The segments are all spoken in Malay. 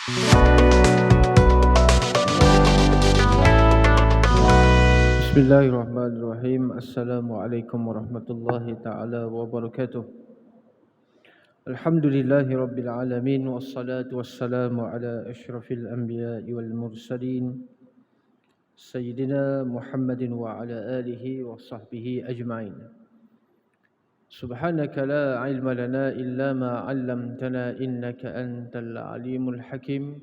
Bismillahirrahmanirrahim. Assalamualaikum warahmatullahi taala wabarakatuh. Alhamdulillahi rabbil alamin, wassalatu wassalamu ala asyrafil anbiya'i wal mursalin sayyidina Muhammadin wa ala alihi wa sahbihi ajma'in. Subhanaka la ilma lana illa ma 'allamtana innaka antal alimul hakim.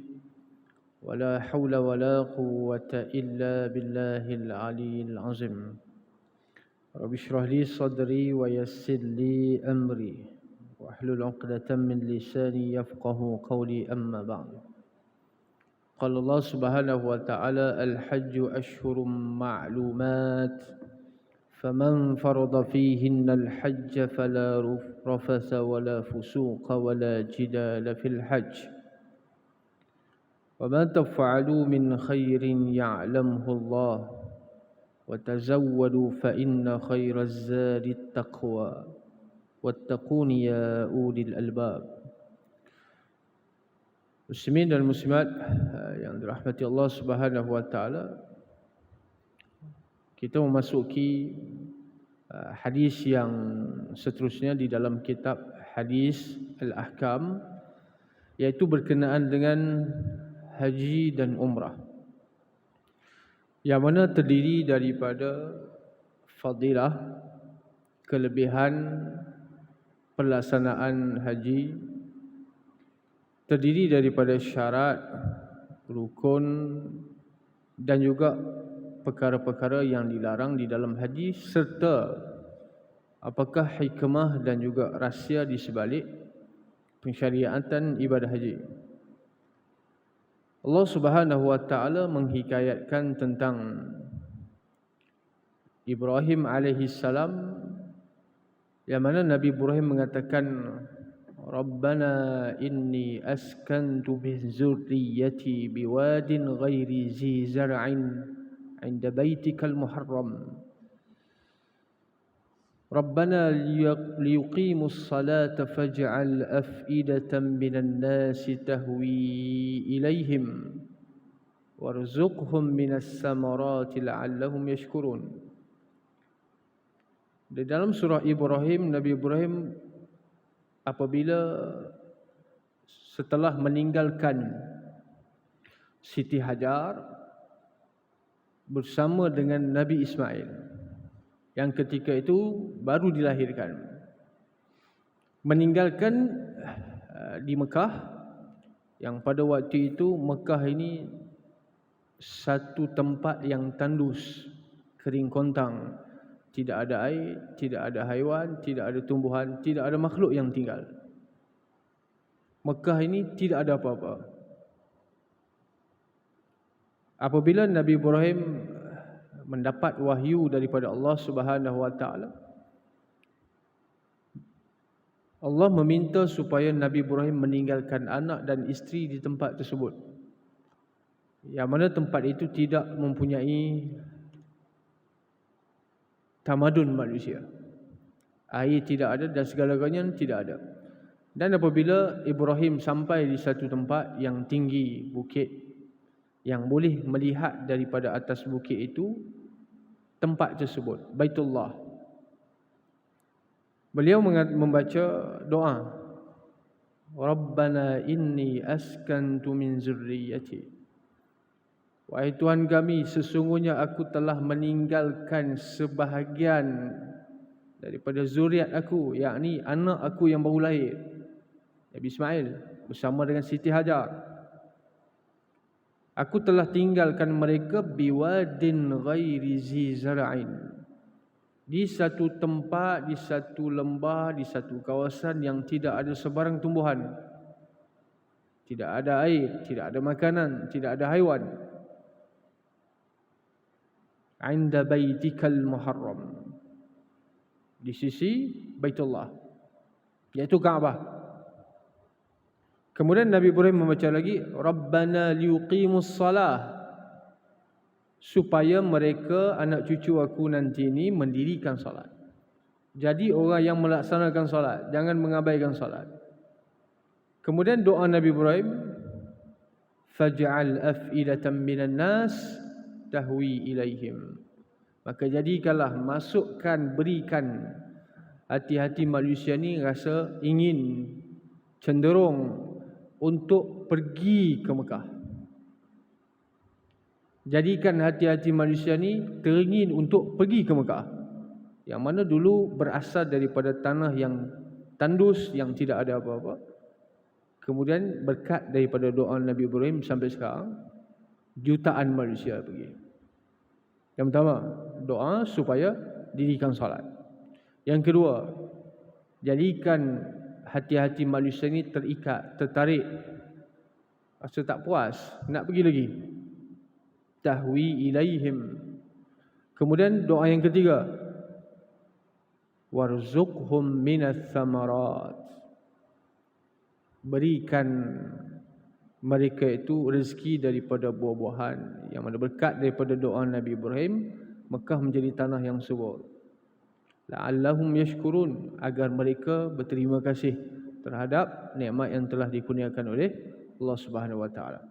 ولا حول ولا قوة إلا بالله العلي العظيم. رب اشرح لي صدري ويسر لي أمري واحلل عقدة من لساني يفقه قولي أما بعد. قال الله سبحانه وتعالى: الحج أشهر معلومات فمن فرض فيهن الحج فلا رفث ولا فسوق ولا جدال في الحج وما تفعلوا من خير يعلمه الله وتزودوا فإن خير الزاد التقوى واتقون يا أولي الألباب. Muslimin dan muslimat yang dirahmati Allah Subhanahu wa taala, kita memasuki hadis yang seterusnya di dalam kitab Hadis Al-Ahkam, yaitu berkenaan dengan haji dan umrah, yang mana terdiri daripada fadilah, kelebihan pelaksanaan haji, terdiri daripada syarat, rukun dan juga perkara-perkara yang dilarang di dalam haji, serta apakah hikmah dan juga rahsia di sebalik pensyariatan ibadah haji. Allah Subhanahu wa taala menghikayatkan tentang Ibrahim alaihi salam, yang mana Nabi Ibrahim mengatakan, Rabbana inni askantu min zurriyyati biwadin ghairi zi zar'in 'inda baitikal muharram Rabbana liyuqimus salata faj'al af'idatan minan nasi tahwi ilaihim warzuqhum minas samarati la'allahum yashkurun. Di dalam surah Ibrahim, Nabi Ibrahim apabila setelah meninggalkan Siti Hajar bersama dengan Nabi Ismail, yang ketika itu baru dilahirkan, meninggalkan di Mekah, yang pada waktu itu Mekah ini satu tempat yang tandus, kering kontang, tidak ada air, tidak ada haiwan, tidak ada tumbuhan, tidak ada makhluk yang tinggal. Mekah ini tidak ada apa-apa. Apabila Nabi Ibrahim mendapat wahyu daripada Allah Subhanahu wa taala, Allah meminta supaya Nabi Ibrahim meninggalkan anak dan isteri di tempat tersebut, yang mana tempat itu tidak mempunyai tamadun manusia. Air tidak ada dan segala-galanya tidak ada. Dan apabila Ibrahim sampai di satu tempat yang tinggi, bukit, yang boleh melihat daripada atas bukit itu tempat tersebut, Baitullah, beliau membaca doa, Rabbana inni askantu min zurriyyati, wahai Tuhan kami, sesungguhnya aku telah meninggalkan sebahagian daripada zuriat aku, yakni anak aku yang baru lahir, Nabi Ismail bersama dengan Siti Hajar. Aku telah tinggalkan mereka biwadin ghairi zi zara'in, di satu tempat, di satu lembah, di satu kawasan yang tidak ada sebarang tumbuhan, tidak ada air, tidak ada makanan, tidak ada haiwan. 'Inda baitikal muharram, di sisi Baitullah, iaitu Kaabah. Kemudian Nabi Ibrahim membaca lagi, Rabbana liyuqimus salah, supaya mereka, anak cucu aku nanti ini, mendirikan salat. Jadi orang yang melaksanakan salat, jangan mengabaikan salat. Kemudian doa Nabi Ibrahim, faj'al af'idatan minan nas tahwi ilaihim. Maka jadikanlah, berikan hati-hati manusia ni rasa ingin, cenderung untuk pergi ke Mekah. Jadikan hati-hati manusia ni teringin untuk pergi ke Mekah, yang mana dulu berasal daripada tanah yang tandus, yang tidak ada apa-apa. Kemudian berkat daripada doa Nabi Ibrahim sampai sekarang jutaan manusia pergi. Yang pertama, doa supaya dirikan solat. Yang kedua, jadikan hati-hati manusia ni terikat, tertarik, rasa tak puas, nak pergi lagi. Tahwi ilaihim. Kemudian doa yang ketiga, warzuqhum minas samarat. Berikan mereka itu rezeki daripada buah-buahan, yang mana berkat daripada doa Nabi Ibrahim, Mekah menjadi tanah yang subur. La'allahum yashkurun, agar mereka berterima kasih terhadap nikmat yang telah dikurniakan oleh Allah Subhanahu wa taala.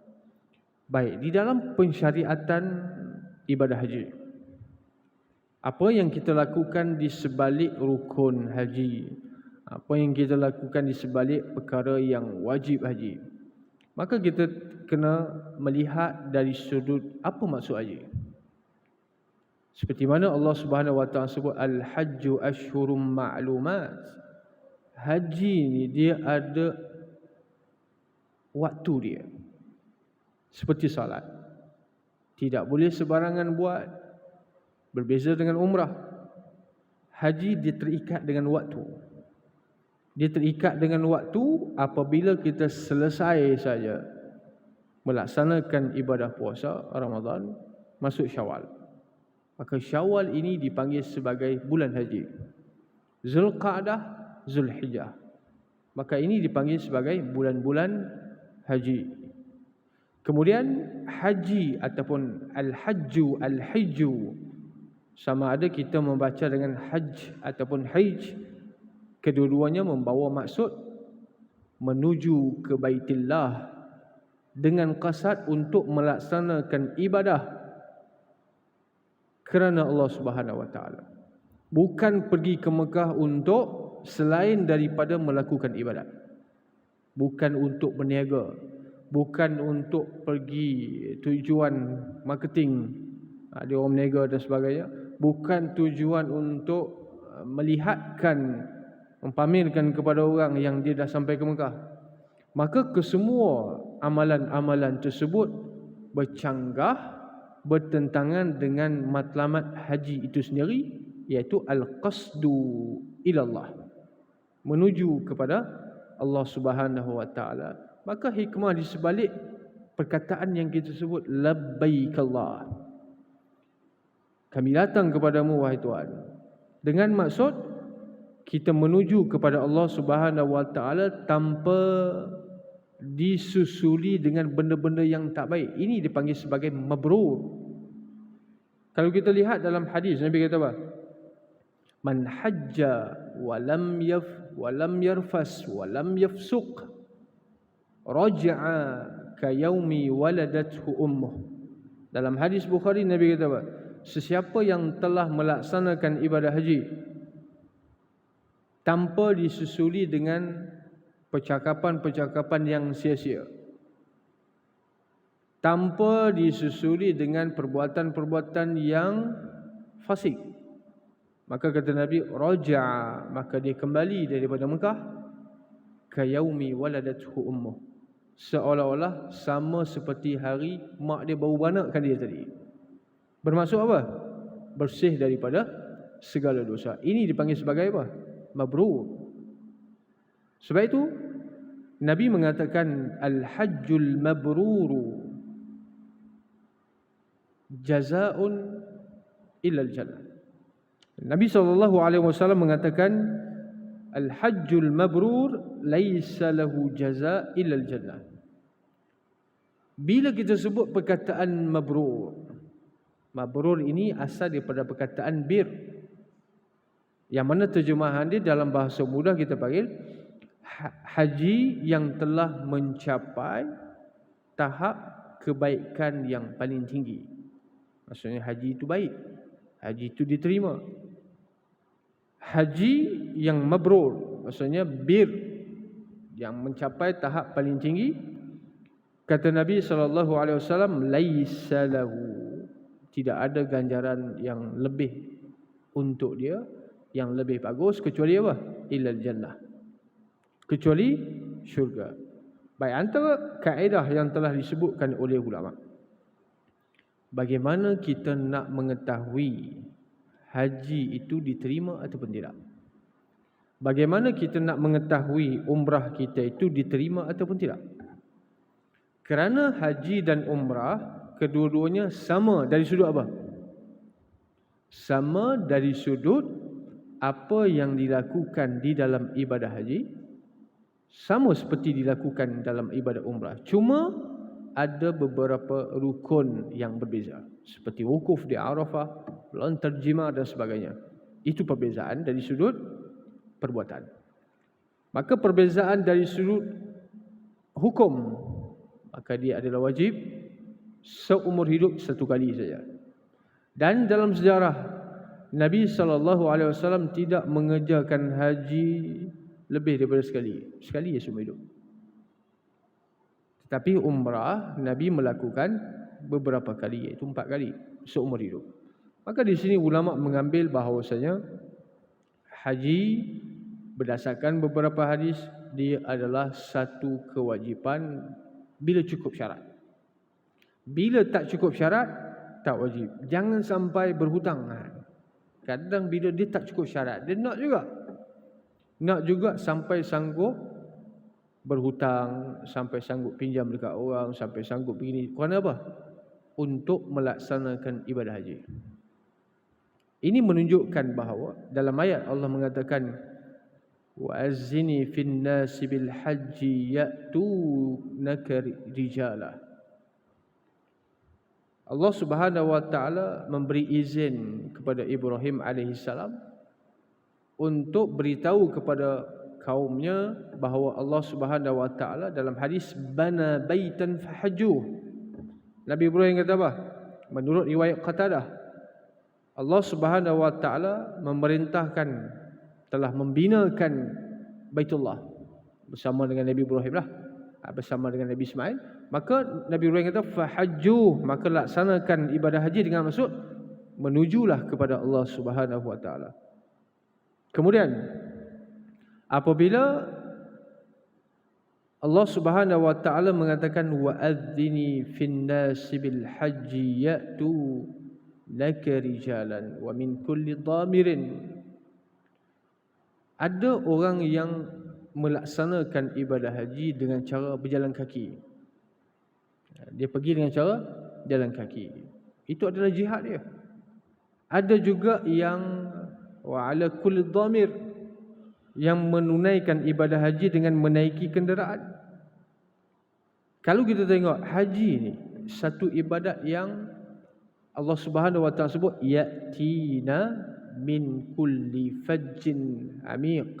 Baik, di dalam pensyariatan ibadah haji, apa yang kita lakukan di sebalik rukun haji, apa yang kita lakukan di sebalik perkara yang wajib haji, maka kita kena melihat dari sudut apa maksud haji. Seperti mana Allah Subhanahu wa taala sebut al-hajju ashhurum ma'lumat. Haji ni dia ada waktu dia. Seperti salat, tidak boleh sebarangan buat. Berbeza dengan umrah. Haji dia terikat dengan waktu. Dia terikat dengan waktu apabila kita selesai saja melaksanakan ibadah puasa Ramadan, masuk Syawal. Maka Syawal ini dipanggil sebagai bulan haji. Zulqa'dah, Zulhijjah. Maka ini dipanggil sebagai bulan-bulan haji. Kemudian haji ataupun al-hajju, al-hijju, sama ada kita membaca dengan hajj ataupun hajj, kedua-duanya membawa maksud menuju ke Baitillah dengan qasad untuk melaksanakan ibadah kerana Allah Subhanahu wa taala. Bukan pergi ke Mekah untuk selain daripada melakukan ibadat. Bukan untuk berniaga, bukan untuk pergi tujuan marketing, dia orang berniaga dan sebagainya, bukan tujuan untuk melihatkan, mempamerkan kepada orang yang dia dah sampai ke Mekah. Maka kesemua amalan-amalan tersebut bercanggah, bertentangan dengan matlamat haji itu sendiri, iaitu al-qasdu ilallah, menuju kepada Allah Subhanahu wa taala. Maka hikmah di sebalik perkataan yang kita sebut labbaik Allah, kami datang kepadamu wahai Tuhan, dengan maksud kita menuju kepada Allah Subhanahu wa taala tanpa disusuli dengan benda-benda yang tak baik. Ini dipanggil sebagai mabrur. Kalau kita lihat dalam hadis, Nabi kata apa? Man hajja wa lam yarfas wa lam yafsuq raja'a ka yaumi waladathu ummuh. Dalam hadis Bukhari, Nabi kata apa? Sesiapa yang telah melaksanakan ibadah haji tanpa disusuli dengan percakapan-percakapan yang sia-sia, tanpa disusuli dengan perbuatan-perbuatan yang fasik, maka kata Nabi, raja'a, maka dia kembali daripada Mekah ka yaumi waladathu ummuh, seolah-olah sama seperti hari mak dia baru beranakkan dia tadi. Bermaksud apa? Bersih daripada segala dosa. Ini dipanggil sebagai apa? Mabrur. Sebab itu Nabi mengatakan al-hajjul mabruru jazaa'un ilal jannah. Nabi SAW mengatakan al-hajjul mabrur laisa lahu jazaa' ilal jannah. Bila kita sebut perkataan mabrur, mabrur ini asal daripada perkataan bir, yang mana terjemahan dia dalam bahasa mudah kita panggil haji yang telah mencapai tahap kebaikan yang paling tinggi. Maksudnya haji itu baik, haji itu diterima. Haji yang mabrur, maksudnya bir, yang mencapai tahap paling tinggi, kata Nabi SAW, laisa lahu, tidak ada ganjaran yang lebih untuk dia, yang lebih bagus kecuali apa? Illal jannah, kecuali syurga. Baik, antara kaedah yang telah disebutkan oleh ulama, bagaimana kita nak mengetahui haji itu diterima ataupun tidak? Bagaimana kita nak mengetahui umrah kita itu diterima ataupun tidak? Kerana haji dan umrah kedua-duanya sama dari sudut apa? Sama dari sudut apa yang dilakukan di dalam ibadah haji, sama seperti dilakukan dalam ibadah umrah. Cuma ada beberapa rukun yang berbeza, seperti wukuf di Arafah, lontar jima dan sebagainya. Itu perbezaan dari sudut perbuatan. Maka perbezaan dari sudut hukum, maka dia adalah wajib seumur hidup satu kali saja. Dan dalam sejarah, Nabi SAW tidak mengerjakan haji lebih daripada sekali. Sekali ya seumur hidup. Tetapi umrah Nabi melakukan beberapa kali, iaitu 4 kali seumur hidup. Maka di sini ulama mengambil bahawasanya haji berdasarkan beberapa hadis, dia adalah satu kewajipan bila cukup syarat. Bila tak cukup syarat, tak wajib. Jangan sampai berhutang. Kadang bila dia tak cukup syarat, dia nak juga sampai sanggup berhutang, sampai sanggup pinjam dekat orang, sampai sanggup begini. Kerana apa? Untuk melaksanakan ibadah haji. Ini menunjukkan bahawa dalam ayat Allah mengatakan, وَأَذِّنِ فِي النَّاسِ بِالْحَجِّ يَأْتُونَكَ رِجَالًا. Allah Subhanahu Wa Taala memberi izin kepada Ibrahim alaihissalam untuk beritahu kepada kaumnya bahawa Allah Subhanahu Wa Taala dalam hadis bana baitan fahajjuh. Nabi Ibrahim kata apa? Menurut riwayat Qatadah, Allah Subhanahu Wa Taala memerintahkan, telah membinakan Baitullah bersama dengan Nabi Ibrahim lah, bersama dengan Nabi Ismail. Maka Nabi Ibrahim kata fahajjuh, maka laksanakan ibadah haji dengan maksud menujulah kepada Allah Subhanahu Wa Taala. Kemudian apabila Allah Subhanahu Wa Taala mengatakan wa'adzini fin nasi bil haji ya'tu laka rijalan wa min kulli dhamirin, ada orang yang melaksanakan ibadah haji dengan cara berjalan kaki. Dia pergi dengan cara jalan kaki. Itu adalah jihad dia. Ada juga yang wa ala kulli dhamir, yang menunaikan ibadah haji dengan menaiki kenderaan. Kalau kita tengok haji ni satu ibadat yang Allah Subhanahu Wa Taala sebut yatina min kulli fajjin amiq.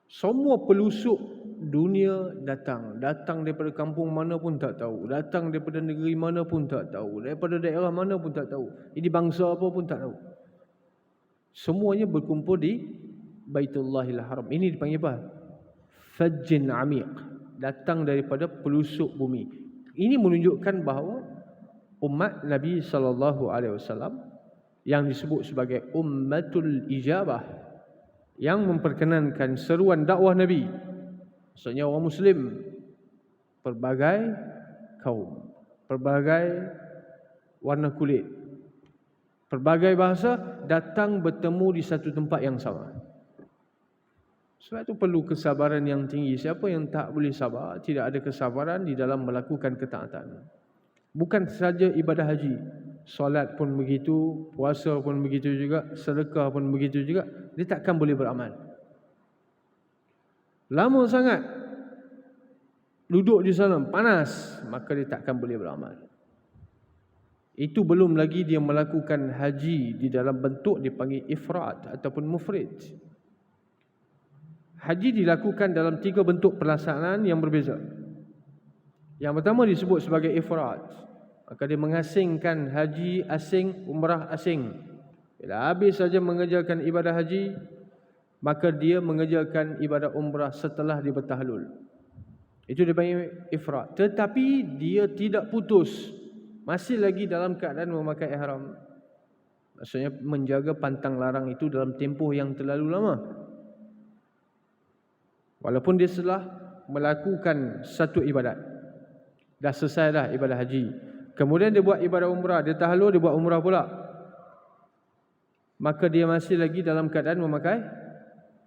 Semua pelusuk dunia datang daripada kampung mana pun tak tahu, datang daripada negeri mana pun tak tahu, daripada daerah mana pun tak tahu, ini bangsa apa pun tak tahu. Semuanya berkumpul di Baitullahil Haram. Ini dipanggil apa? Fajjin amiq, datang daripada pelusuk bumi. Ini menunjukkan bahawa umat Nabi SAW yang disebut sebagai ummatul ijabah, yang memperkenankan seruan dakwah Nabi, maksudnya orang Muslim, pelbagai kaum, pelbagai warna kulit, pelbagai bahasa, datang bertemu di satu tempat yang sama. Sebab itu perlu kesabaran yang tinggi. Siapa yang tak boleh sabar, tidak ada kesabaran di dalam melakukan ketaatan. Bukan saja ibadah haji, solat pun begitu, puasa pun begitu juga, sedekah pun begitu juga, dia takkan boleh beramal. Lama sangat duduk di sana, panas, maka dia takkan boleh beramal. Itu belum lagi dia melakukan haji di dalam bentuk dipanggil ifrat ataupun mufrid. Haji dilakukan dalam 3 bentuk pelaksanaan yang berbeza. Yang pertama disebut sebagai ifrat. Maka dia mengasingkan haji asing, umrah asing. Bila habis saja mengerjakan ibadah haji, maka dia mengerjakan ibadah umrah setelah dia bertahlul. Itu dipanggil ifrat. Tetapi dia tidak putus, masih lagi dalam keadaan memakai ihram. Maksudnya menjaga pantang larang itu dalam tempoh yang terlalu lama. Walaupun dia telah melakukan satu ibadat, dah selesai dah ibadah haji, kemudian dia buat ibadah umrah, dia tahlul, dia buat umrah pula, maka dia masih lagi dalam keadaan memakai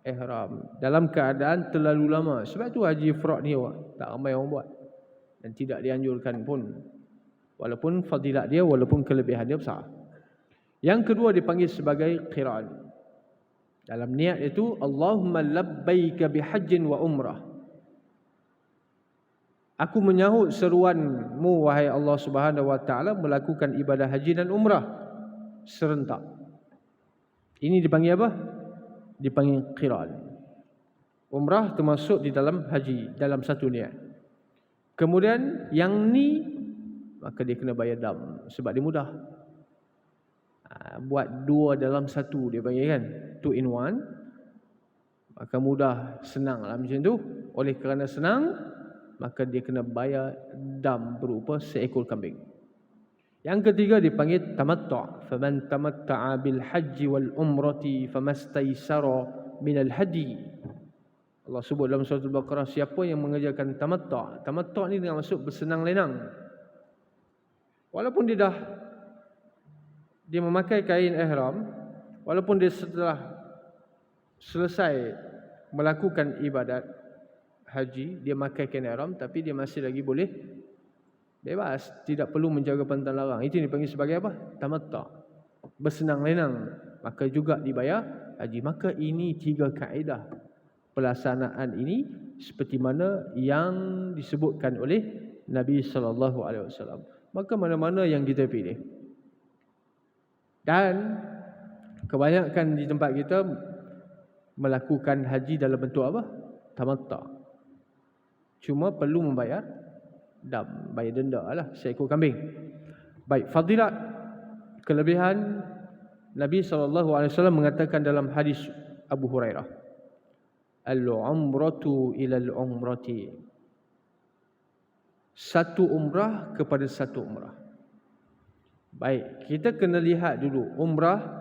ihram, dalam keadaan terlalu lama. Sebab tu haji ifrat ni tak ramai orang buat dan tidak dianjurkan pun, walaupun fadilat dia, walaupun kelebihan dia besar. Yang kedua dipanggil sebagai qiran. Dalam niat itu, Allahumma labbaika bihajjin wa umrah. Aku menyahut seruanmu wahai Allah Subhanahu wa taala melakukan ibadah haji dan umrah serentak. Ini dipanggil apa? Dipanggil qiran. Umrah termasuk di dalam haji, dalam satu niat. Kemudian yang ni, maka dia kena bayar dam sebab dia mudah. Buat dua dalam satu dia panggil kan, 2 in 1. Maka mudah, senang lah macam tu. Oleh kerana senang, maka dia kena bayar dam berupa seekor kambing. Yang ketiga dipanggil tamattu'. Faman tamatta'a bil haji wal umrati famastaysara minal hadi. Allah sebut dalam surah Al-Baqarah, siapa yang mengerjakan tamattu'. Tamattu' ni dengan maksud bersenang-lenang. Walaupun dia memakai kain ihram, walaupun dia setelah selesai melakukan ibadat haji, dia pakai kain ihram, tapi dia masih lagi boleh bebas, tidak perlu menjaga pantang larang. Itu dipanggil sebagai apa? Tamattu', bersenang-lenang, maka juga dibayar haji. Maka ini 3 kaedah pelaksanaan ini seperti mana yang disebutkan oleh Nabi sallallahu alaihi wasallam. Maka mana-mana yang kita pilih. Dan kebanyakan di tempat kita melakukan haji dalam bentuk apa? Tamattu'. Cuma perlu membayar dam, bayar denda lah, seekor kambing. Baik, fadilat, kelebihan Nabi SAW mengatakan dalam hadis Abu Hurairah, al-umratu ilal umrati, satu umrah kepada satu umrah. Baik, kita kena lihat dulu umrah.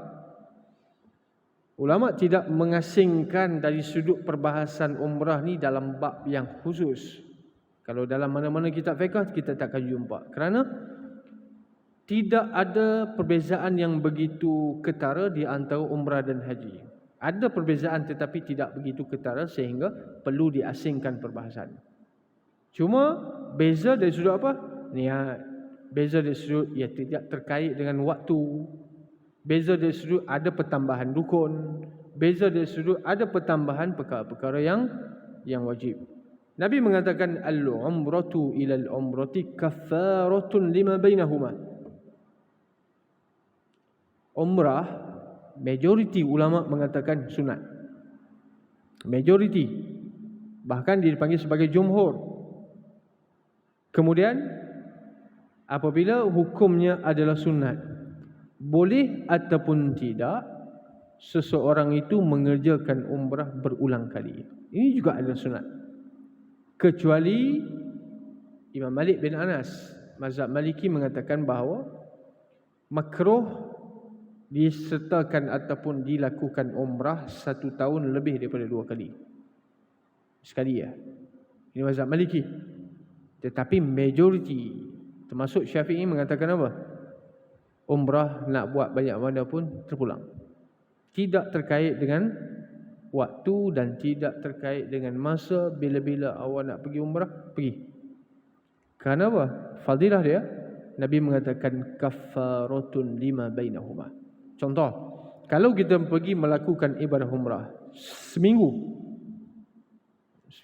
Ulama tidak mengasingkan dari sudut perbahasan umrah ni dalam bab yang khusus. Kalau dalam mana-mana kitab fiqh kita takkan jumpa, kerana tidak ada perbezaan yang begitu ketara di antara umrah dan haji. Ada perbezaan tetapi tidak begitu ketara sehingga perlu diasingkan perbahasan. Cuma beza dari sudut apa? Niat. Beza dari sudut ia tidak terkait dengan waktu. Beza dari sudut ada pertambahan rukun. Beza dari sudut ada pertambahan perkara-perkara yang wajib. Nabi mengatakan al-umratu ilal umrati kaffaratun lima bainahuma. Umrah, majoriti ulama mengatakan sunat. Majoriti, bahkan dipanggil sebagai jumhur. Kemudian apabila hukumnya adalah sunat, boleh ataupun tidak seseorang itu mengerjakan umrah berulang kali. Ini juga adalah sunat. Kecuali Imam Malik bin Anas, mazhab Maliki, mengatakan bahawa makruh disertakan ataupun dilakukan umrah 1 tahun lebih daripada 2 kali. Sekali ya. Ini mazhab Maliki. Tetapi majoriti termasuk Syafi'i mengatakan apa? Umrah nak buat banyak mana pun terpulang. Tidak terkait dengan waktu dan tidak terkait dengan masa. Bila-bila awak nak pergi umrah, pergi. Kerana apa? Fadilah dia, Nabi mengatakan kaffaratun lima bainahuma. Contoh, kalau kita pergi melakukan ibadah umrah seminggu,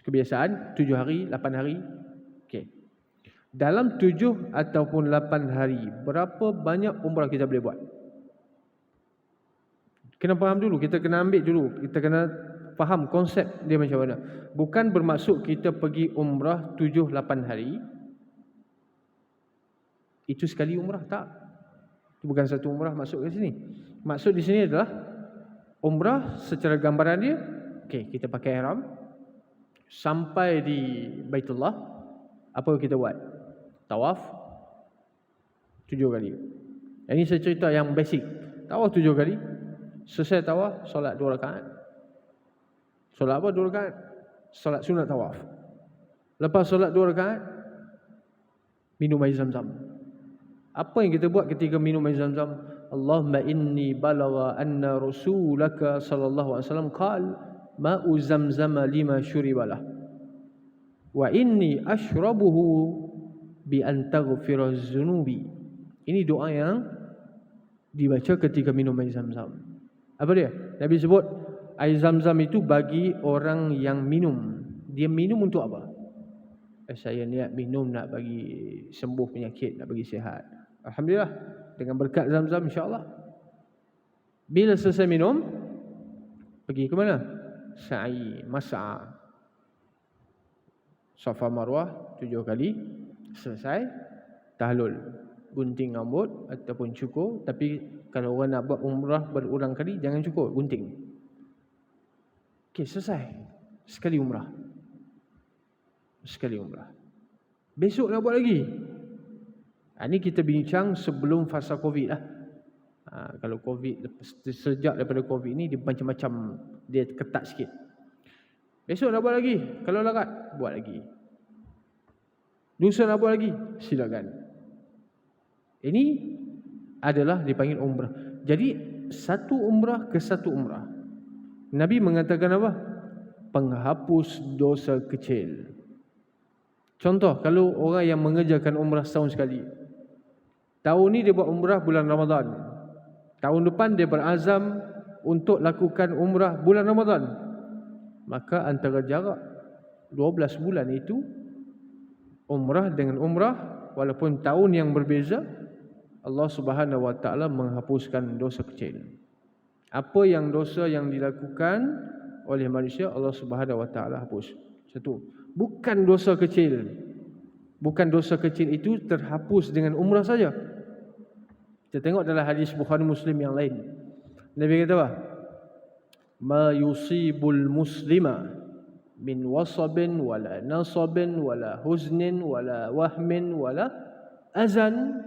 kebiasaan 7 hari, 8 hari. Okey. Dalam 7 ataupun 8 hari, berapa banyak umrah kita boleh buat? Kena faham dulu, kita kena ambil dulu, kita kena faham konsep dia macam mana. Bukan bermaksud kita pergi umrah 7-8 hari, Itu sekali umrah? Tak. Itu bukan satu umrah maksud ke sini. Maksud di sini adalah umrah secara gambaran dia, okey, kita pakai ihram sampai di Baitullah, apa kita buat? Tawaf 7 kali. Ini saya cerita yang basic. Tawaf 7 kali. Selesai tawaf, solat 2 rakaat. Solat apa 2 rakaat? Solat sunat tawaf. Lepas solat 2 rakaat, minum air Zam-Zam. Apa yang kita buat ketika minum air Zam-Zam? Allahumma inni balagha anna rasulaka sallallahu alaihi wasallam qala ma'u zamzama lima syuribalah wa inni ashrabuhu bi an taghfira dzunubi. Ini doa yang dibaca ketika minum air Zam-Zam. Apa dia? Nabi sebut air Zam-Zam itu bagi orang yang minum. Dia minum untuk apa? Saya niat minum nak bagi sembuh penyakit, nak bagi sihat. Alhamdulillah, dengan berkat Zam-Zam insya-Allah. Bila selesai minum, pergi ke mana? Sa'i, mas'a. Safa Marwah 7 kali. Selesai, tahlul. Gunting rambut ataupun cukur. Tapi kalau orang nak buat umrah berulang kali, jangan cukur, gunting. Okey, selesai. Sekali umrah. Sekali umrah. Besok nak buat lagi. Ini kita bincang sebelum fasa Covid lah. Kalau Covid, sejak daripada Covid ni dia macam-macam, dia ketat sikit. Besok nak buat lagi. Kalau larat, buat lagi. Lusa nak buat lagi, silakan. Ini adalah dipanggil umrah. Jadi satu umrah ke satu umrah. Nabi mengatakan apa? Penghapus dosa kecil. Contoh, kalau orang yang mengerjakan umrah setahun sekali, tahun ni dia buat umrah bulan Ramadan, tahun depan dia berazam untuk lakukan umrah bulan Ramadan, maka antara jarak 12 bulan itu, umrah dengan umrah, walaupun tahun yang berbeza, Allah Subhanahu Wa Taala menghapuskan dosa kecil. Apa yang dosa yang dilakukan oleh manusia, Allah Subhanahu Wa Taala hapus. Satu. Bukan dosa kecil. Bukan dosa kecil itu terhapus dengan umrah saja. Kita tengok dalam hadis Bukhari Muslim yang lain. Nabi kata apa? Ma yusibul muslima min wasabin wala nasabin wala huznin wala wahmin wala azan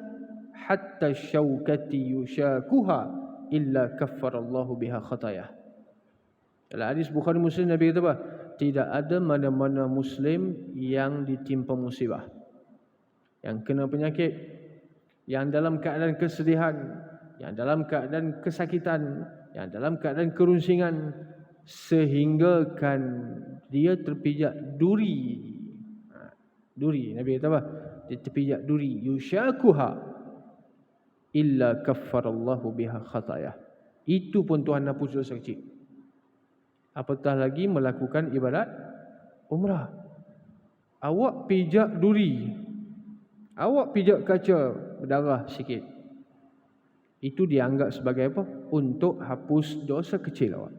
hatta syaukati yushakuha illa kaffarallahu biha khatayah. Dalam hadis Bukhari Muslim Nabi kata apa? Tidak ada mana-mana Muslim yang ditimpa musibah, yang kena penyakit, yang dalam keadaan kesedihan, yang dalam keadaan kesakitan, yang dalam keadaan kerunsingan, sehinggakan dia terpijak duri. Duri, Nabi kata apa? Dia terpijak duri. Yushakuha illa kaffarallahu biha khatayah. Itu pun Tuhan hapus dosa kecil. Apatah lagi melakukan ibadat umrah. Awak pijak duri, awak pijak kaca berdarah sikit, itu dianggap sebagai apa? Untuk hapus dosa kecil awak.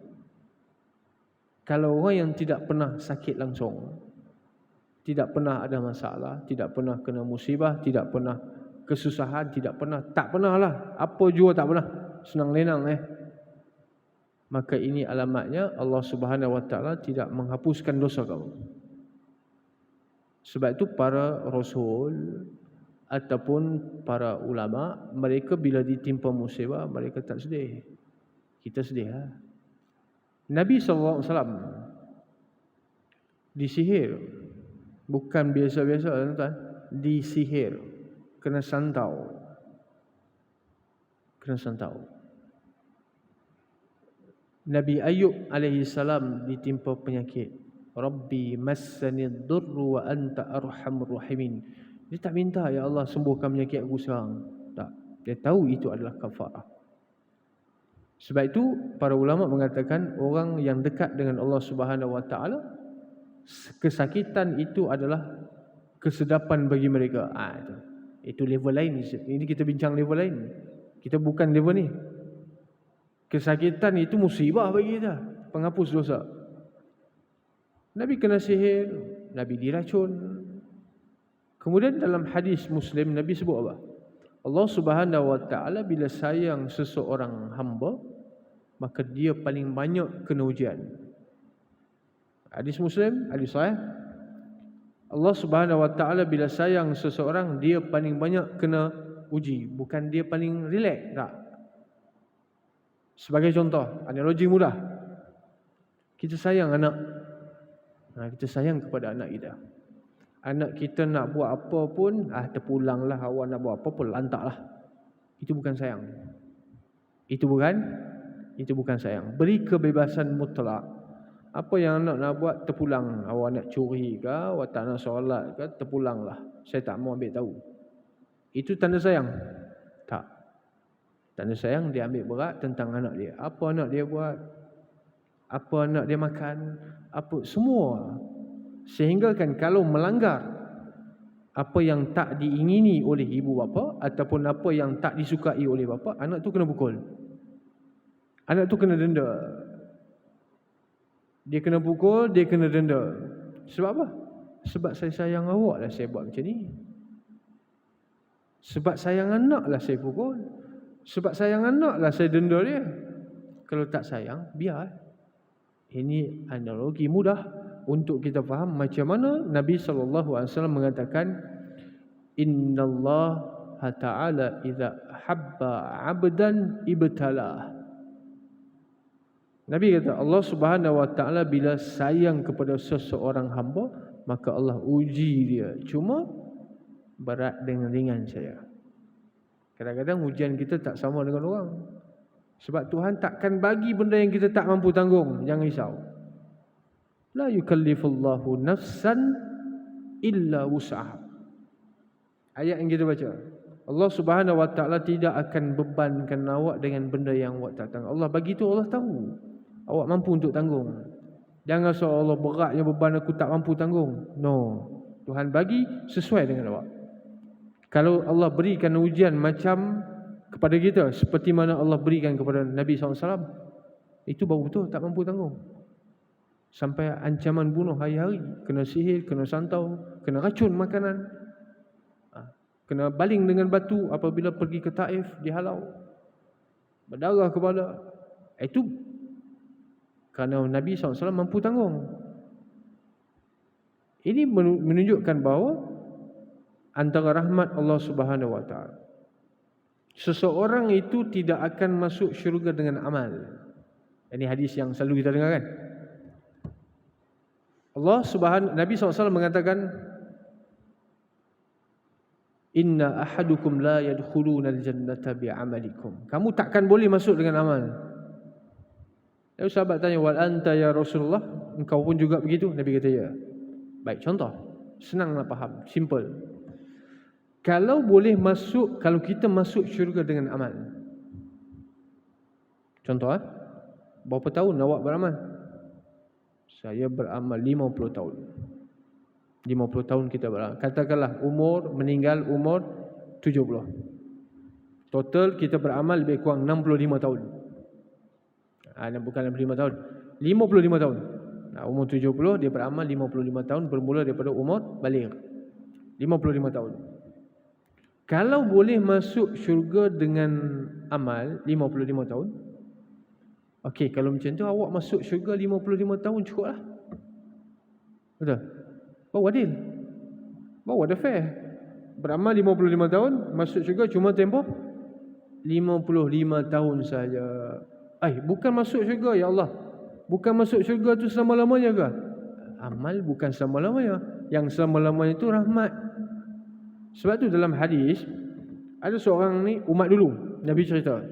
Kalau orang yang tidak pernah sakit langsung, tidak pernah ada masalah, tidak pernah kena musibah, tidak pernah kesusahan, tak pernah lah, apa jua tak pernah, senang lenang maka ini alamatnya Allah Subhanahu Wa Taala tidak menghapuskan dosa kamu. Sebab itu para rasul ataupun para ulama, mereka bila ditimpa musibah, mereka tak sedih. Kita sedih lah. Nabi SAW disihir. Bukan biasa-biasa, tuan-tuan. Disihir. Kena santau. Kena santau. Nabi Ayub alaihi salam ditimpa penyakit. Rabbi massani ad-durru wa anta arhamur rahimin. Dia tak minta, ya Allah sembuhkan penyakit aku sekarang. Tak. Dia tahu itu adalah kafarah. Sebab itu para ulama mengatakan orang yang dekat dengan Allah Subhanahu Wa Taala, kesakitan itu adalah kesedapan bagi mereka. Itu level lain. Ini kita bincang level lain. Kita bukan level ni. Kesakitan itu musibah bagi kita, penghapus dosa. Nabi kena sihir, Nabi diracun. Kemudian dalam hadis Muslim Nabi sebut apa? Allah Subhanahu wa taala bila sayang seseorang hamba, maka dia paling banyak kena ujian. Hadis Muslim, hadis sahih. Allah Subhanahu wa taala bila sayang seseorang, dia paling banyak kena uji, bukan dia paling relax, tak. Sebagai contoh, analogi mudah. Kita sayang anak. Kita sayang kepada anak kita. Anak kita nak buat apa pun, terpulanglah, awak nak buat apa pun, lantaklah. Itu bukan sayang. Itu bukan sayang. Beri kebebasan mutlak. Apa yang anak nak buat, terpulang. Awak nak curi ke, awak tak nak solat ke, terpulanglah. Saya tak mau ambil tahu. Itu tanda sayang? Tak. Tanda sayang dia ambil berat tentang anak dia. Apa anak dia buat, apa anak dia makan, apa semua. Sehingga kan kalau melanggar apa yang tak diingini oleh ibu bapa ataupun apa yang tak disukai oleh bapa, anak tu kena pukul. Anak tu kena denda. Dia kena pukul, dia kena denda. Sebab apa? Sebab saya sayang awak lah saya buat macam ni. Sebab sayang anak lah saya pukul. Sebab sayang anak lah saya denda dia. Kalau tak sayang, biar. Ini analogi mudah untuk kita faham macam mana Nabi SAW mengatakan, Innallaha ta'ala idza habba 'abdan ibtalah. Nabi kata, Allah Subhanahu wa taala bila sayang kepada seseorang hamba, maka Allah uji dia. Cuma berat dengan ringan saya. Kadang-kadang ujian kita tak sama dengan orang. Sebab Tuhan takkan bagi benda yang kita tak mampu tanggung. Jangan risau. La yukallifullahu nafsan illa wus'aha. Ayat yang kita baca. Allah Subhanahu wa taala tidak akan bebankan awak dengan benda yang awak tak tanggung. Allah bagi tu Allah tahu. Awak mampu untuk tanggung. Jangan seolah beratnya beban aku tak mampu tanggung. No. Tuhan bagi sesuai dengan awak. Kalau Allah berikan ujian macam kepada kita seperti mana Allah berikan kepada Nabi SAW, itu baru betul tak mampu tanggung. Sampai ancaman bunuh hari-hari, kena sihir, kena santau, kena racun makanan, kena baling dengan batu apabila pergi ke Taif, dihalau, berdarah kepala. Itu kerana Nabi SAW mampu tanggung. Ini menunjukkan bahawa antara rahmat Allah Subhanahu wa taala, seseorang itu tidak akan masuk syurga dengan amal. Ini hadis yang selalu kita dengar kan. Nabi SAW mengatakan, Inna ahadukum la yadkhulunal jannata bi'amalikum. Kamu takkan boleh masuk dengan amal. Lalu sahabat tanya, wal anta ya Rasulullah, engkau pun juga begitu? Nabi kata ya. Baik, contoh. Senanglah faham, simple. Kalau kita masuk syurga dengan amal. Contoh, berapa tahun awak beramal? Saya beramal 50 tahun. 50 tahun kita beramal. Katakanlah meninggal umur 70. Total kita beramal lebih kurang 65 tahun. Bukan 65 tahun, 55 tahun. Umur 70, dia beramal 55 tahun, bermula daripada umur baligh. 55 tahun. Kalau boleh masuk syurga dengan amal 55 tahun, okey, kalau macam tu awak masuk syurga 55 tahun cukuplah. Betul? Baru adil. Baru ada fair. Beramal 55 tahun, masuk syurga cuma tempoh 55 tahun saja. Bukan masuk syurga ya Allah. Bukan masuk syurga tu selama-lamanya ke? Amal bukan selama-lamanya. Yang selama-lamanya itu rahmat. Sebab tu dalam hadis ada seorang ni umat dulu, Nabi cerita.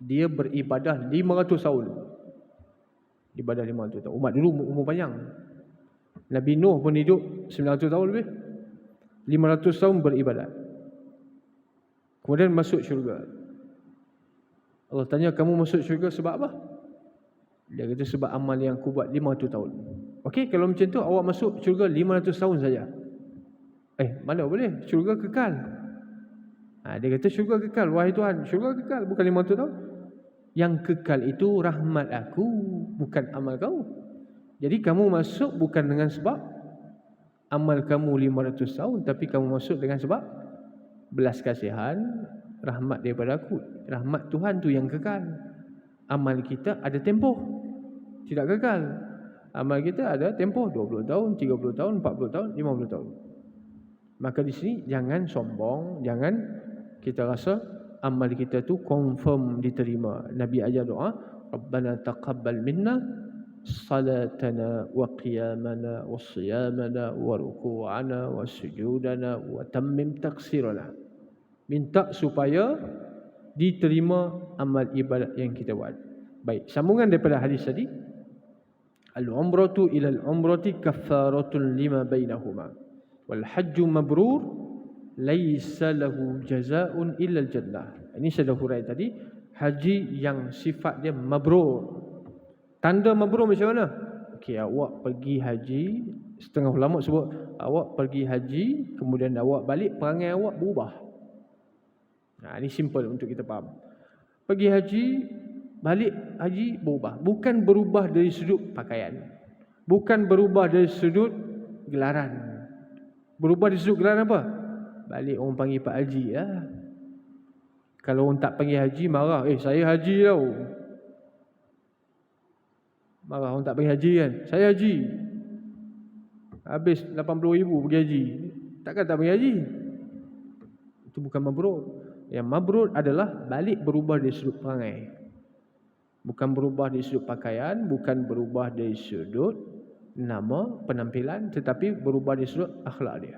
Dia beribadah 500 tahun. Ibadah 500 tahun. Umat dulu umur panjang. Nabi Nuh pun hidup 900 tahun lebih. 500 tahun beribadat. Kemudian masuk syurga. Allah tanya, kamu masuk syurga sebab apa? Dia kata sebab amal yang aku buat 500 tahun. Okey, kalau macam tu awak masuk syurga 500 tahun saja. Mana boleh? Syurga kekal. Dia kata syurga kekal. Wahai Tuhan, syurga kekal bukan 500 tahun. Yang kekal itu rahmat aku, bukan amal kau. Jadi kamu masuk bukan dengan sebab amal kamu 500 tahun, tapi kamu masuk dengan sebab belas kasihan, rahmat daripada aku. Rahmat Tuhan tu yang kekal. Amal kita ada tempoh, tidak kekal. Amal kita ada tempoh 20 tahun, 30 tahun, 40 tahun, 50 tahun. Maka di sini jangan sombong, jangan kita rasa amal kita tu confirm diterima. Nabi ajar doa, Rabbana taqabbal minna salatana wa qiyamana wa siyamana wa ruku'ana wa sujudana wa tammim taqsirana. Minta supaya diterima amal ibadat yang kita buat. Baik, sambungan daripada hadis tadi, al-umratu ila al-umrati kaffaratun lima bainahuma wal hajju mabrur laisa lahu jazaa'un illa al-jannah. Ini saya dah hurai tadi, haji yang sifat dia mabrur. Tanda mabrur macam mana? Okey, awak pergi haji, setengah ulama sebut awak pergi haji, kemudian awak balik, perangai awak berubah. Ini simple untuk kita faham. Pergi haji, balik haji berubah. Bukan berubah dari sudut pakaian, bukan berubah dari sudut gelaran. Berubah dari sudut gelaran apa? Balik orang panggil Pak Haji lah. Kalau orang tak panggil haji, marah. Saya haji tau. Marah orang tak panggil haji kan. Saya haji, habis 80,000 pergi haji. Takkan tak panggil haji? Itu bukan mabrur. Yang mabrur adalah balik berubah dari sudut perangai. Bukan berubah dari sudut pakaian, bukan berubah dari sudut nama, penampilan, tetapi berubah dari sudut akhlak dia.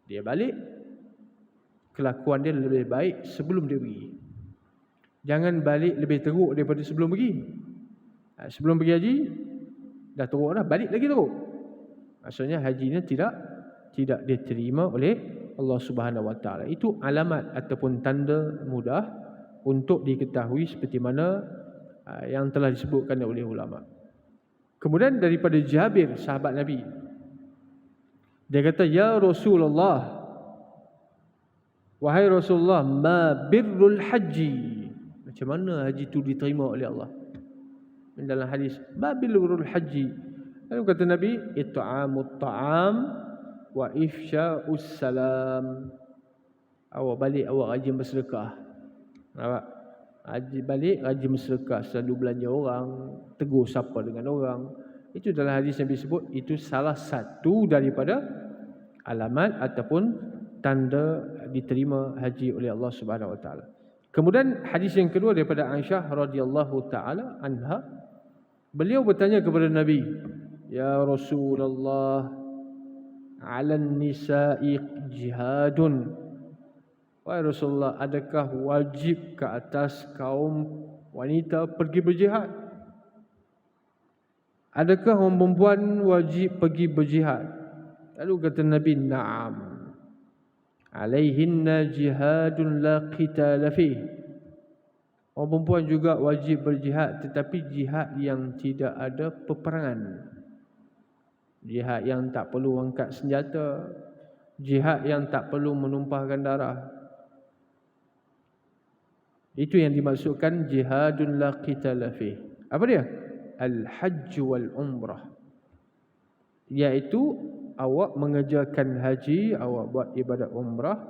Dia balik, kelakuan dia lebih baik sebelum dia pergi. Jangan balik lebih teruk daripada sebelum pergi. Sebelum pergi haji dah teruk dah, balik lagi teruk. Maksudnya hajinya tidak diterima oleh Allah Subhanahu Wa Taala. Itu alamat ataupun tanda mudah untuk diketahui seperti mana yang telah disebutkan oleh ulama. Kemudian daripada Jabir, sahabat Nabi, dia kata, ya Rasulullah, wahai Rasulullah, ma birrul haji. Macam mana haji itu diterima oleh Allah? Dalam hadis, ma birrul haji. Lalu kata Nabi, it'amut ta'am wa ifsya'us salam. Awak balik, awak rajin bersedekah. Nampak? Haji balik, rajin bersedekah, selalu belanja orang, tegur sapa dengan orang. Itu dalam hadis Nabi sebut, itu salah satu daripada alamat ataupun tanda diterima haji oleh Allah Subhanahu Wa Taala. Kemudian hadis yang kedua daripada Aisyah radhiyallahu taala anha, beliau bertanya kepada Nabi, ya Rasulullah, 'alan nisa'i jihadun. Wahai Rasulullah, adakah wajib ke atas kaum wanita pergi berjihad? Adakah orang perempuan wajib pergi berjihad? Lalu kata Nabi, na'am. Alaihinna jihadun la qitala fih. Orang perempuan juga wajib berjihad, tetapi jihad yang tidak ada peperangan. Jihad yang tak perlu angkat senjata, jihad yang tak perlu menumpahkan darah. Itu yang dimaksudkan jihadun la qitala fih. Apa dia? Al-hajj wal umrah. Iaitu awak mengerjakan haji, awak buat ibadat umrah,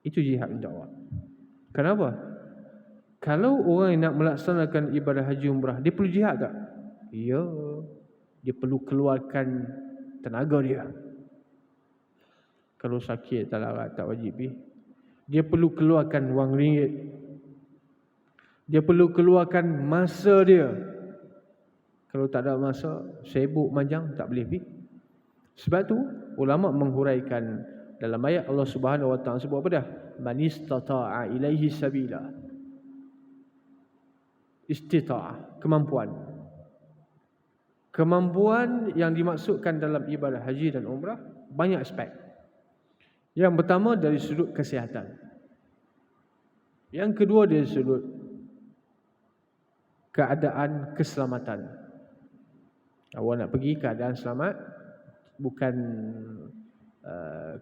itu jihad untuk awak. Kenapa? Kalau orang yang nak melaksanakan ibadah haji umrah, dia perlu jihad tak? Ya, dia perlu keluarkan tenaga dia. Kalau sakit tak larat, tak wajib. Dia perlu keluarkan wang ringgit. Dia perlu keluarkan masa dia. Kalau tak ada masa, sibuk manjang, tak boleh pergi. Sebab tu ulama menghuraikan dalam ayat Allah Subhanahu Wa Taala sebut apa dah? Man istata'a ilaihi sabila. Istita'ah, kemampuan. Kemampuan yang dimaksudkan dalam ibadah haji dan umrah banyak aspek. Yang pertama dari sudut kesihatan. Yang kedua dari sudut keadaan keselamatan. Awak nak pergi keadaan selamat, bukan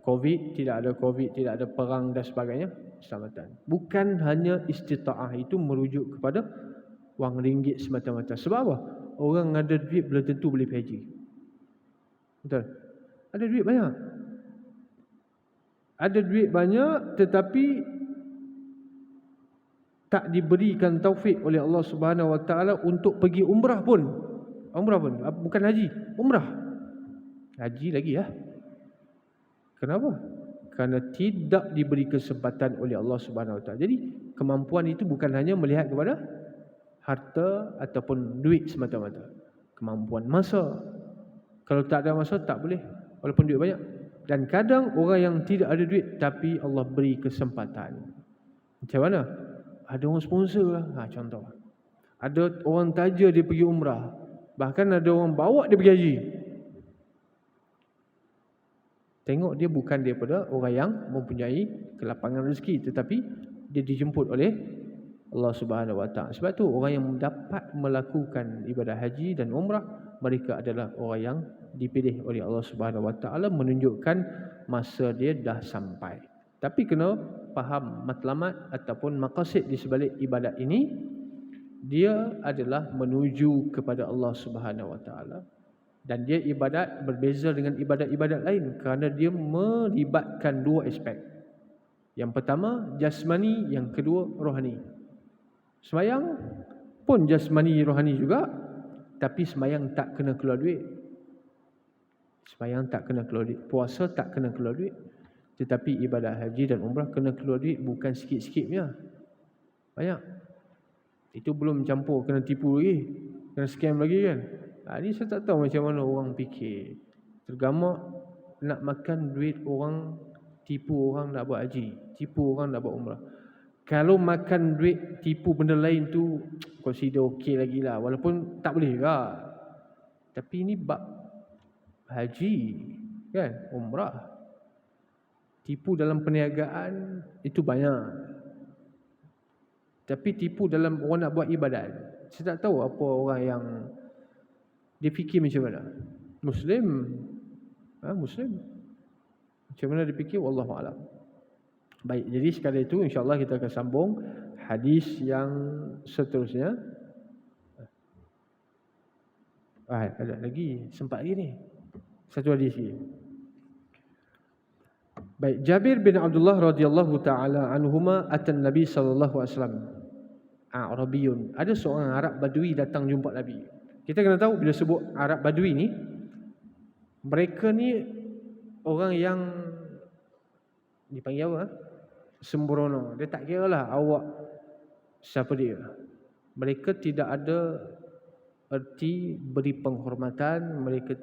COVID, tidak ada COVID, tidak ada perang dan sebagainya, keselamatan. Bukan hanya istita'ah itu merujuk kepada wang ringgit semata-mata. Sebab apa? Orang ada duit belum tentu boleh pergi haji. Betul? Ada duit banyak, Ada duit banyak tetapi tak diberikan taufik oleh Allah Subhanahu Wa Taala untuk pergi umrah pun. Umrah pun, bukan haji, umrah. Haji lagi ya. Kenapa? Kerana tidak diberi kesempatan oleh Allah Subhanahu Wa Taala. Jadi kemampuan itu bukan hanya melihat kepada harta ataupun duit semata-mata. Kemampuan masa. Kalau tak ada masa tak boleh, walaupun duit banyak. Dan kadang orang yang tidak ada duit tapi Allah beri kesempatan. Macam mana? Ada orang sponsor lah. Contoh. Ada orang taja dia pergi umrah. Bahkan ada orang bawa dia pergi haji. Tengok dia bukan daripada orang yang mempunyai kelapangan rezeki, tetapi dia dijemput oleh Allah Subhanahu Wa Taala. Sebab tu orang yang dapat melakukan ibadah haji dan umrah, mereka adalah orang yang dipilih oleh Allah Subhanahu Wa Taala, menunjukkan masa dia dah sampai. Tapi kena faham matlamat ataupun maqasid di sebalik ibadat ini, dia adalah menuju kepada Allah Subhanahu Wa Taala. Dan dia ibadat berbeza dengan ibadat-ibadat lain kerana dia melibatkan dua aspek. Yang pertama jasmani, yang kedua rohani. Sembayang pun jasmani rohani juga, tapi sembayang tak kena keluar duit. Sembayang tak kena keluar duit, puasa tak kena keluar duit. Tetapi ibadat haji dan umrah kena keluar duit, bukan sikit-sikitnya. Banyak. Itu belum campur kena tipu lagi, kena scam lagi kan. Ni saya tak tahu macam mana orang fikir. Tergamak nak makan duit orang, tipu orang nak buat haji, tipu orang nak buat umrah. Kalau makan duit tipu benda lain tu consider okey lagi lah, walaupun tak boleh juga. Tapi ni bab haji kan, umrah. Tipu dalam perniagaan itu banyak. Tapi tipu dalam orang nak buat ibadat, saya tak tahu apa orang yang dia fikir macam mana. Muslim, Muslim macam mana dia fikir, wallahu alam. Baik, jadi sekali itu insya-Allah kita akan sambung hadis yang seterusnya. Ada lagi, sempat lagi ni. Satu hadis lagi. Baik, Jabir bin Abdullah radhiyallahu taala anhuma atan Nabi sallallahu alaihi wasallam. Arabiyun. Ada seorang Arab Badui datang jumpa Nabi. Kita kena tahu bila sebut Arab Badui ni, mereka ni orang yang dipanggil apa? Sembrono. Dia tak kira lah awak siapa dia. Mereka tidak ada erti beri penghormatan, mereka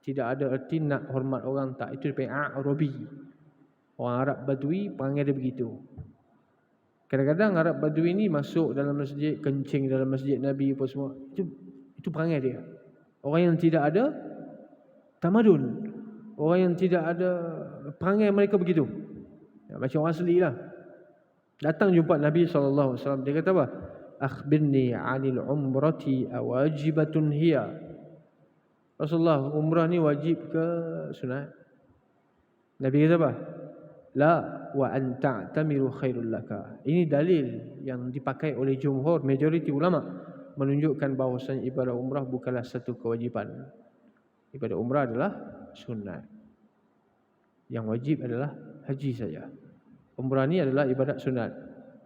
tidak ada erti nak hormat orang, tak. Itu dipanggil Arabi. Orang Arab Badui panggil dia begitu. Kadang-kadang Arab Badui ni masuk dalam masjid, kencing dalam masjid Nabi apa semua. Itu perangai dia. Orang yang tidak ada tamadun, orang yang tidak ada perangai, mereka begitu. Macam orang asli lah. Datang jumpa Nabi SAW. Dia kata apa? Akhbirni 'anil umrati awajibatun hiya. Rasulullah, umrah ni wajib ke sunat? Nabi kata apa? La wa an ta'tamiru khairul laka. Ini dalil yang dipakai oleh jumhur, majoriti ulama, menunjukkan bahawasanya ibadah umrah bukanlah satu kewajipan. Ibadah umrah adalah sunat. Yang wajib adalah haji saja. Umrah ni adalah ibadat sunat.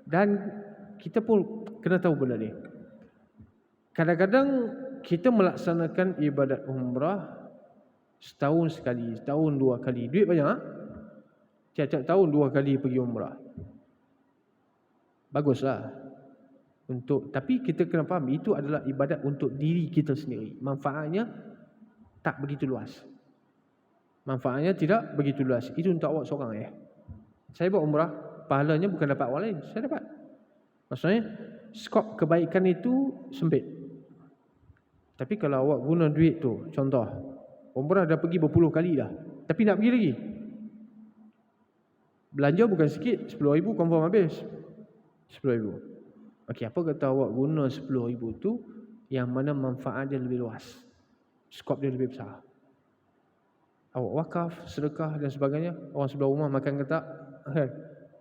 Dan kita pun kena tahu benda ni. Kadang-kadang kita melaksanakan ibadat umrah setahun sekali, setahun dua kali. Duit banyak. Tiap-tiap tahun 2 kali pergi umrah. Baguslah. Tapi kita kena faham, itu adalah ibadat untuk diri kita sendiri. Manfaatnya tak begitu luas. Manfaatnya tidak begitu luas. Itu untuk awak seorang ya. Saya buat umrah, pahalanya bukan dapat orang lain, saya dapat. Maksudnya skop kebaikan itu sempit. Tapi kalau awak guna duit tu, contoh umrah dah pergi berpuluh kali dah, tapi nak pergi lagi, belanja bukan sikit, 10,000 confirm habis. 10,000. Okey, apa kata awak guna 10,000 tu yang mana manfaat dia lebih luas, skop dia lebih besar. Awak wakaf, sedekah dan sebagainya. Orang sebelah rumah makan ke tak?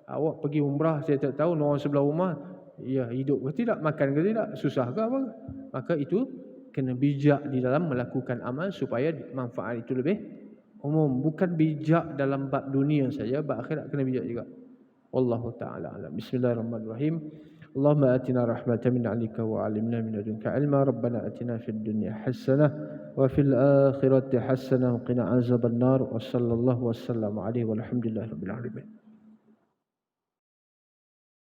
Awak pergi umrah setiap tahun, orang sebelah rumah ya hidup ke tidak, makan ke tidak, susah ke apa? Maka itu kena bijak di dalam melakukan amal supaya manfaat itu lebih Umum, bukan bijak dalam bab dunia saja, bab akhirat kena bijak juga. Wallahu ta'ala alam. Bismillahirrahmanirrahim. Allahumma atina rahmatan min 'indika wa 'allimna min ladunka 'ilma. Rabbana atina fid dunya hasanah wa fil akhirati hasanah wa qina azabannar. Wa sallallahu wasallam alaihi walhamdulillahi rabbil alamin.